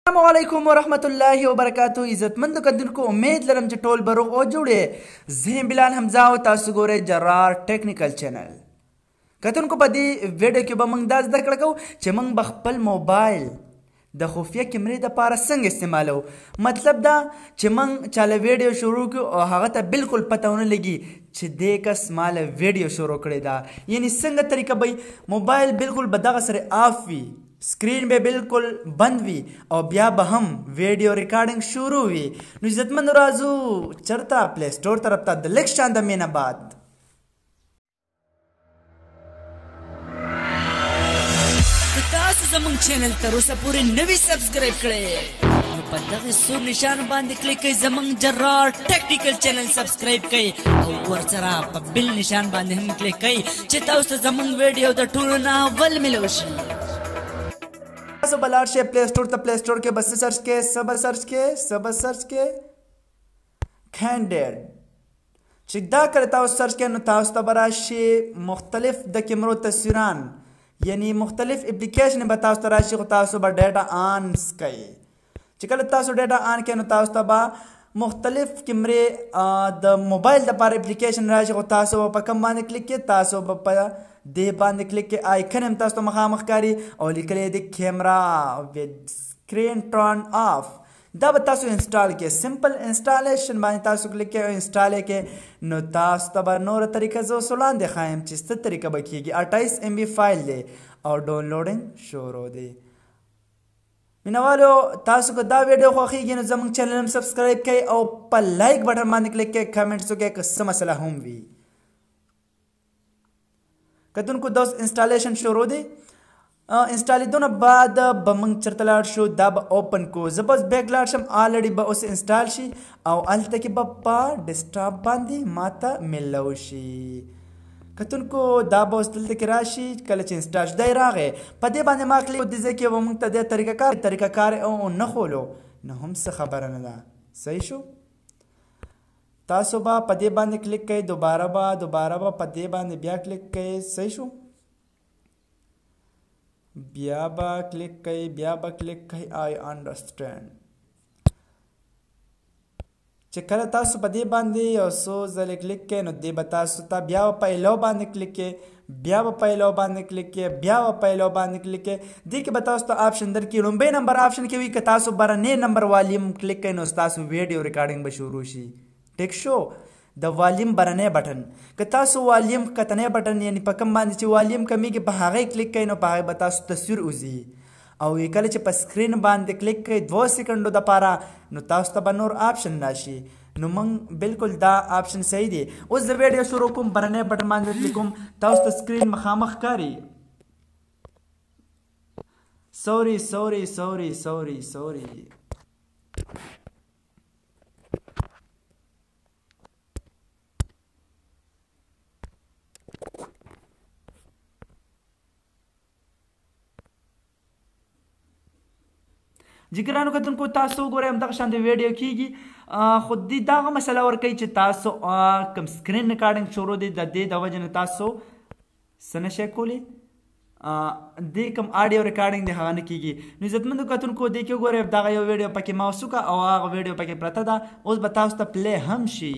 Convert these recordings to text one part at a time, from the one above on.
السلام علیکم ورحمت الله وبرکاتو. عزتمندو کتونکو امید لرم چې ټول به روغ او جوړې. زه بلال حمزه او تاسو ګورئ جرار ټیکنیکل چینل. کتونکو په دې ویډیو کې به موږ دا زده کړه کوو چې موږ به خپل موبایل د خفیه کیمرې دپاره څنګه استعمالو. مطلب دا چې موږ چاله ویډیو شروع کړو او هغه ته بالکل پته ونه لګي چې دې کس ماله ویډیو شروع کړې ده. یعنی څنګه طریقه به موبایل بالکل به دغه سره آف وي، سکرین به بالکل بند وي او بیا به هم ویډیو ریکارډینګ شروع وي. نو عزتمندو راځو چرته پلی سټور طرف ته د لږ شان د مینه بعد. تاسو زموږ چینل تر اوسه پورې نوي سبسکرایب کړئ نو په دغه سور نشان باندې کلیک کړئ، زموږ جرار ټیکنیکل چینل سبسکرایب کړئ او ورسره په بل نشان باندې هم کلیک کړئ چې تاسو ته زموږ ویډیو د ټولو نه اول ملو شي. تاسو به لاړ شئ پلی سټور ته. پلی سټور کې بس سرچ کې سرچ کې کینډیډ. چې دا کله تاسو سرچ کې نو تاسو ته به راشي مختلف د کیمرو تصویران، یعنی مختلف اپلیکیشن به تاسو ته راشي، خو تاسو به ډیټا آن کوئ. چې کله تاسو ډیټا آن کوئ نو تاسو ته به مختلف کیمرې د موبایل دپاره اپلیکیشن راشي، خو تاسو به په کوم باندې کلیک کړئ؟ تاسو به په دې باندې کلیک کړئ. آیکن هم تاسو ته مخامخ ښکاري او لیکلی دی کیمرا ود سکرین ټرن آف. دا به تاسو انسټال کړئ. سمپل انسټالیشن باندې تاسو کلیک کړئ او انسټال یې کړئ. نو تاسو ته به نوره طریقه زه اوس وړاندې ښایم چې څه طریقه به کېږي. 28 MB فایل دی او ډاونلوډینګ شروع دی. مینوالو تاسو که دا ویډیو خوښیږي نو زموږ چینل هم سبسکرایب کړئ او په لایک بټن باندې کلیک کړئ. کمنټس وکړئ که څه مسله هم وي. کتونکو دا انسټالیشن شروع دی. انسټالیدو نه بعد به موږ چېرته لاړ شو، دا به اوپن کو. زه بس بیک لاړ شم، آلریډي به اوس انسټال شي او هلته کې به په ډیسکټاپ باندې ماته ملو شي. کتونکو دا به اوس دلته کې راشي. کله چې انسټال شو دی راغی، په دې باندې ما کلیک دې ځای کې به موږ ته دې طریقه کار او نه خولو نو هم څه خبره نه ده. صحیح شو. تاسو به په دې باندې کلیک کوئ، دوباره به په دې باندې بیا کلیک کوئ. صحیح شو. بیا به کلیک کوئ آی انډرسټینډ. چې کله تاسو په دې باندې یو څو ځلې کلیک کوئ نو دې به تاسو ته بیا په ایلو باندې کلیک کوئ، بیا به په ایلو باندې کلیک کوئ، بیا به په ایلو باندې کلیک کوئ. دې کې به تاسو ته آپشن درکړي. لومبی نمبر آپشن کې وي که تاسو برنی نمبر والیم کلیک کوئ نو ستاسو ویډیو ریکارډینګ به شروع شي. ټیک شو. د والیم برنی بټن، که تاسو والیم کتنی بټن یعنی په کوم باندې چې والیم کمیږي په هغې کلیک کوئ نو په هغې به تاسو تصویر وځي. او کله چې په سکرین باندې کلیک کوئ 2 سیکنډو دپاره نو تاسو ته به نور آپشن راشي. نو موږ بالکل دا آپشن صحیح دی. اوس د ویډیو شروع کوم، برنی بټن باندې کلیک کوم، تاسو ته سکرین مخامخ ښکاري. سوري جګرانو کتونکو تاسو ګورئ همدغه شان د ویډیو کېږي. خو دې دغه مسله ورکوي چې تاسو کوم سکرین ریکارډینګ شروع دی د دې د وجې نه تاسو څه نشئ کولی. دې کوم آډیو ریکارډینګ دی هغه نه کېږي. نو عزتمندو کتونکو دې کې ګورئ دغه یو ویډیو پکې ما وسوکه او هغه ویډیو پکې پرته ده. اوس به تاسو ته پلی هم شي.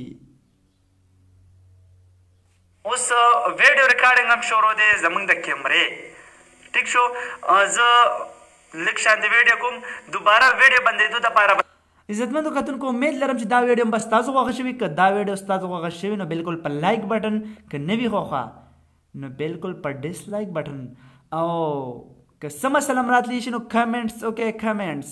اوس ویډیو ریکارډینګ هم شروع دی زموږ د کیمرې. ټیک شو. زه لږ شان د ویډیو کوم، دوباره ویډیو بندېدو دپاره. عزتمندو کتونکو امید لرم چې دا ویډیو هم به ستاسو خوښه شوي. که دا ویډیو ستاسو خوښه شوي نو بالکل په لایک بټن، که نه وي خوښه نو بالکل په ډس لایک بټن، او که څه مسله هم راتلی شي نو کمنټس وکړئ. کمنټس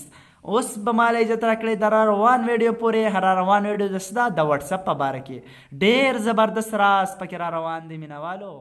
اوس به ماله اجازت راکړئ د راروان ویډیو پورې. هر راروان ویډیو د څه ده د وټساپ په باره کې ډېر زبردست راز پکې راروان دی مینوالو.